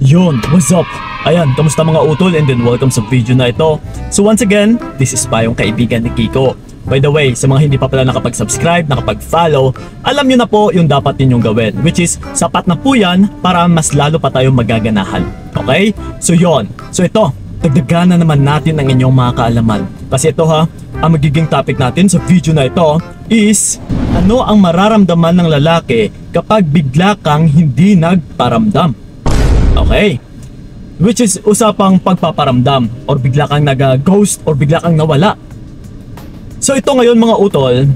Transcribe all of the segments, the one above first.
Yun, what's up? Ayan, kamusta mga utol, and then welcome sa video na ito. So once again, this is pa yung kaibigan ni Kiko. By the way, sa mga hindi pa pala nakapag-subscribe, nakapag-follow, alam nyo na po yung dapat ninyong gawin, which is sapat na po yan para mas lalo pa tayong magaganahan. Okay? So yun. So ito, dagdagan na naman natin ang inyong mga kaalaman. Kasi ito ha, ang magiging topic natin sa video na ito is ano ang mararamdaman ng lalaki kapag bigla kang hindi nagparamdam. Okay? Which is usapang pagpaparamdam or bigla kang nag-ghost or bigla kang nawala. So ito ngayon mga utol,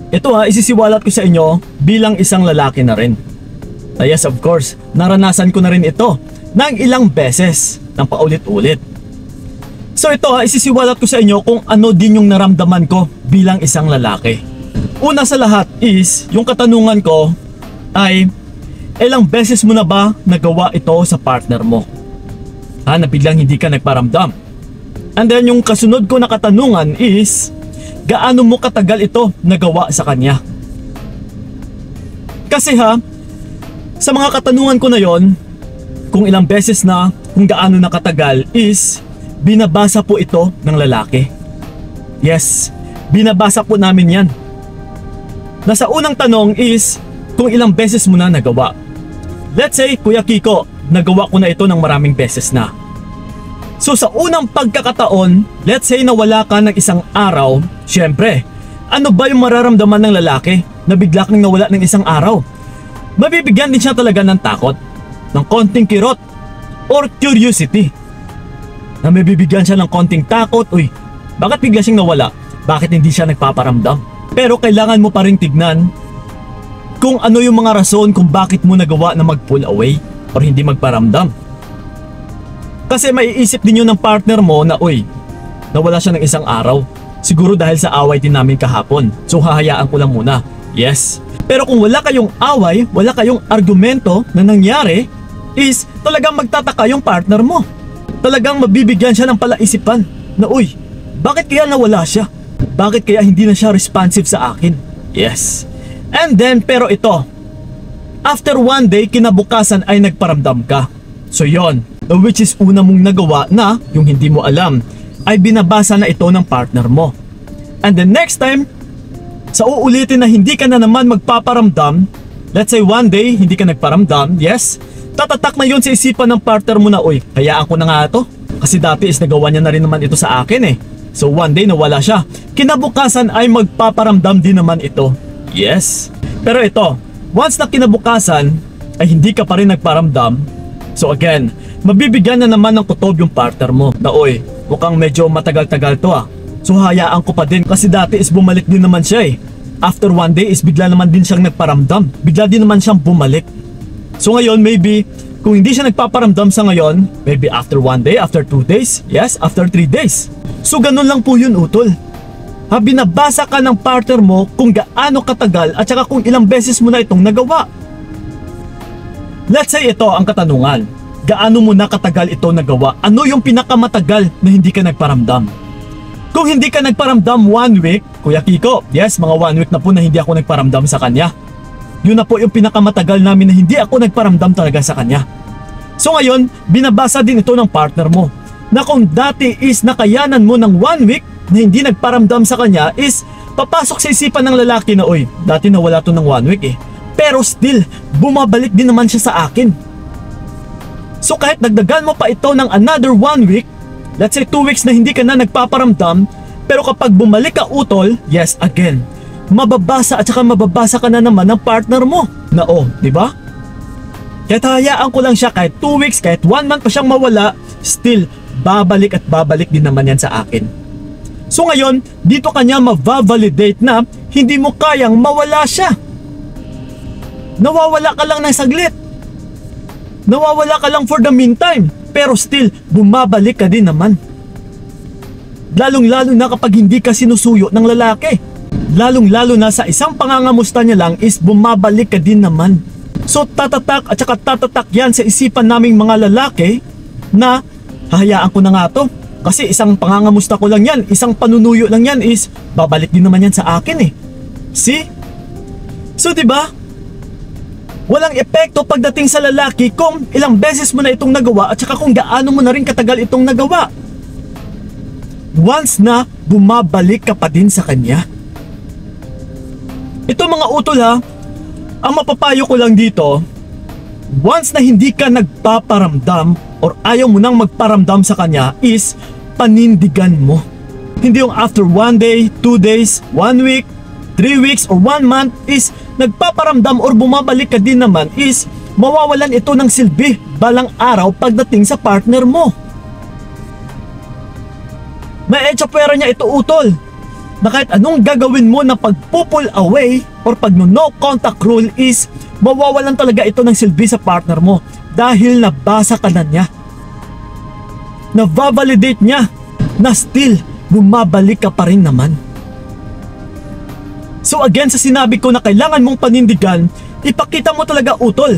ito ha, isisiwalat ko sa inyo bilang isang lalaki na rin. Yes, of course, naranasan ko na rin ito ng ilang beses, ng paulit-ulit. So ito ha, isisiwalat ko sa inyo kung ano din yung naramdaman ko bilang isang lalaki. Una sa lahat is, yung katanungan ko ay, ilang beses mo na ba nagawa ito sa partner mo? Na biglang hindi ka nagparamdam. And then yung kasunod ko na katanungan is, gaano mo katagal ito nagawa sa kanya? Kasi ha, sa mga katanungan ko na yon, kung ilang beses na, kung gaano na katagal is, binabasa po ito ng lalaki. Yes, binabasa po namin yan. Nasa unang tanong is, kung ilang beses mo na nagawa. Let's say, Kuya Kiko, nagawa ko na ito ng maraming beses na. So sa unang pagkakataon, let's say nawala ka ng isang araw, syempre, ano ba yung mararamdaman ng lalaki na bigla kang nawala ng isang araw? Mabibigyan din siya talaga ng takot, ng konting kirot, or curiosity. Na mabibigyan siya ng konting takot, uy, bakit bigla siyang nawala? Bakit hindi siya nagpaparamdam? Pero kailangan mo pa rin tignan kung ano yung mga rason kung bakit mo nagawa na mag-pull away or hindi magparamdam. Kasi maiisip din yun ng partner mo na uy, nawala siya ng isang araw. Siguro dahil sa away din namin kahapon. So hahayaan ko lang muna. Yes. Pero kung wala kayong away, wala kayong argumento na nangyari, is talagang magtataka yung partner mo. Talagang mabibigyan siya ng palaisipan na uy, bakit kaya nawala siya? Bakit kaya hindi na siya responsive sa akin? Yes. And then pero ito, after one day kinabukasan ay nagparamdam ka. So yon, which is una mong nagawa na yung hindi mo alam ay binabasa na ito ng partner mo. And the next time, sa uulitin na hindi ka na naman magpaparamdam, let's say one day hindi ka nagparamdam, yes, tatatak na yun sa isipan ng partner mo na uy, hayaan ko na nga ito. Kasi dati is nagawa niya na rin naman ito sa akin eh. So one day nawala siya, kinabukasan ay magpaparamdam din naman ito. Yes. Pero ito, once na kinabukasan ay hindi ka pa rin nagparamdam, so again, mabibigyan na naman ng kutob yung partner mo na oy, mukhang medyo matagal-tagal to ah. So hayaan ko pa din kasi dati is bumalik din naman siya eh. After one day is bigla naman din siyang nagparamdam. Bigla din naman siyang bumalik. So ngayon maybe, kung hindi siya nagpaparamdam sa ngayon, maybe after one day, after 2 days, yes, after 3 days. So ganun lang po yun utol. Ha, binabasa ka ng partner mo kung gaano katagal at saka kung ilang beses mo na itong nagawa. Let's say ito ang katanungan. Gaano mo na katagal ito nagawa? Ano yung pinakamatagal na hindi ka nagparamdam? Kung hindi ka nagparamdam 1 week, Kuya Kiko, yes, mga 1 week na po na hindi ako nagparamdam sa kanya. Yun na po yung pinakamatagal namin na hindi ako nagparamdam talaga sa kanya. So ngayon, binabasa din ito ng partner mo na kung dati is nakayanan mo ng 1 week na hindi nagparamdam sa kanya is papasok sa isipan ng lalaki na oy, dati nawala to ng 1 week eh. Pero still, bumabalik din naman siya sa akin. So kahit dagdagan mo pa ito ng another 1 week, let's say 2 weeks na hindi ka na nagpaparamdam, pero kapag bumalik ka utol, yes again, mababasa at saka mababasa ka na naman ng partner mo. Na oh, di ba? Kahit hayaan ko lang siya kahit 2 weeks, kahit 1 month pa siyang mawala, still, babalik at babalik din naman yan sa akin. So ngayon, dito kanya ma-validate na hindi mo kayang mawala siya. Nawawala ka lang ng saglit. Nawawala ka lang for the meantime. Pero still, bumabalik ka din naman. Lalong-lalo na kapag hindi ka sinusuyo ng lalaki. Lalong-lalo na sa isang pangangamusta niya lang is bumabalik ka din naman. So tatatak at saka tatatak yan sa isipan naming mga lalaki na hahayaan ko na nga to. Kasi isang pangangamusta ko lang yan, isang panunuyo lang yan is babalik din naman yan sa akin eh. See? So diba? Walang epekto pagdating sa lalaki kung ilang beses mo na itong nagawa at saka kung gaano mo na rin katagal itong nagawa. Once na bumabalik ka pa din sa kanya. Ito mga utol ha, ang mapapayo ko lang dito, once na hindi ka nagpaparamdam or ayaw mo nang magparamdam sa kanya is panindigan mo. Hindi yung after 1 day, 2 days, 1 week, 3 weeks or 1 month is nagpaparamdam or bumabalik ka din naman is mawawalan ito ng silbi balang araw pagdating sa partner mo. May etsapwera niya ito utol na kahit anong gagawin mo na pagpupull away or pag no contact rule is mawawalan talaga ito ng silbi sa partner mo dahil nabasa ka na niya. Na-validate niya na still bumabalik ka pa rin naman. So again, sa sinabi ko na kailangan mong panindigan, ipakita mo talaga utol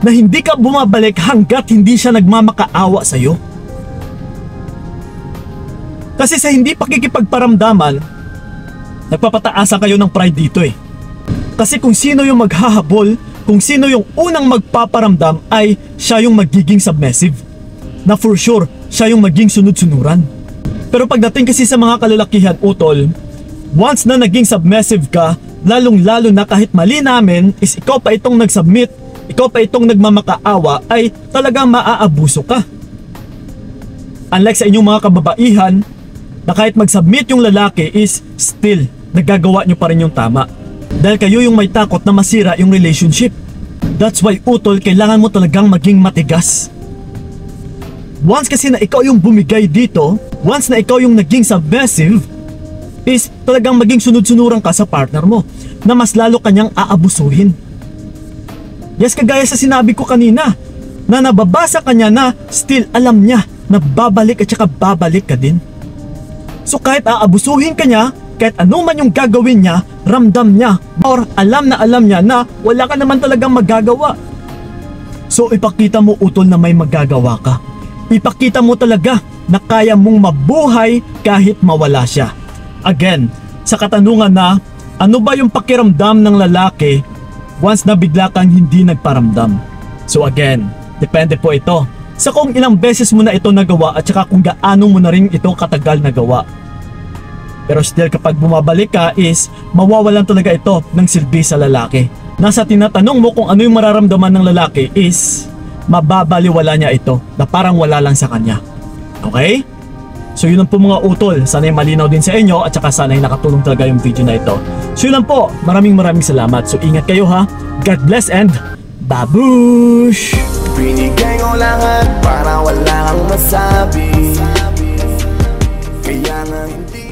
na hindi ka bumabalik hanggat hindi siya nagmamakaawa sa'yo. Kasi sa hindi pakikipagparamdaman, nagpapataasan kayo ng pride dito eh. Kasi kung sino yung maghahabol, kung sino yung unang magpaparamdam ay siya yung magiging submissive. Na for sure, siya yung maging sunod-sunuran. Pero pagdating kasi sa mga kalalakihan utol, once na naging submissive ka, lalong-lalo na kahit mali namin is ikaw pa itong nag-submit, ikaw pa itong nagmamakaawa, ay talagang maaabuso ka. Unlike sa inyong mga kababaihan, na kahit mag-submit yung lalaki is still nagagawa nyo pa rin yung tama. Dahil kayo yung may takot na masira yung relationship. That's why utol, kailangan mo talagang maging matigas. Once kasi na ikaw yung bumigay dito, once na ikaw yung naging submissive, is talagang maging sunod-sunuran ka sa partner mo na mas lalo kanyang aabusuhin. Yes, kagaya sa sinabi ko kanina na nababasa kanya na still alam niya na babalik at saka babalik ka din. So kahit aabusuhin ka niya, kahit ano man yung gagawin niya, ramdam niya or alam niya na wala ka naman talagang magagawa. So ipakita mo utol na may magagawa ka. Ipakita mo talaga na kaya mong mabuhay kahit mawala siya. Again, sa katanungan na ano ba yung pakiramdam ng lalaki once na bigla kang hindi nagparamdam? So again, depende po ito sa kung ilang beses mo na ito nagawa at saka kung gaano mo na rin ito katagal nagawa. Pero still kapag bumabalik ka is mawawalan talaga ito ng silbi sa lalaki. Nasa tinatanong mo kung ano yung mararamdaman ng lalaki is mababaliwala niya ito na parang wala lang sa kanya. Okay? So yun lang po mga utol, sana'y malinaw din sa inyo at saka sana'y nakatulong talaga yung video na ito. So yun lang po, maraming salamat. So ingat kayo ha, God bless and babush! Binigay ko lahat para wala kang masabi, kaya nga hindi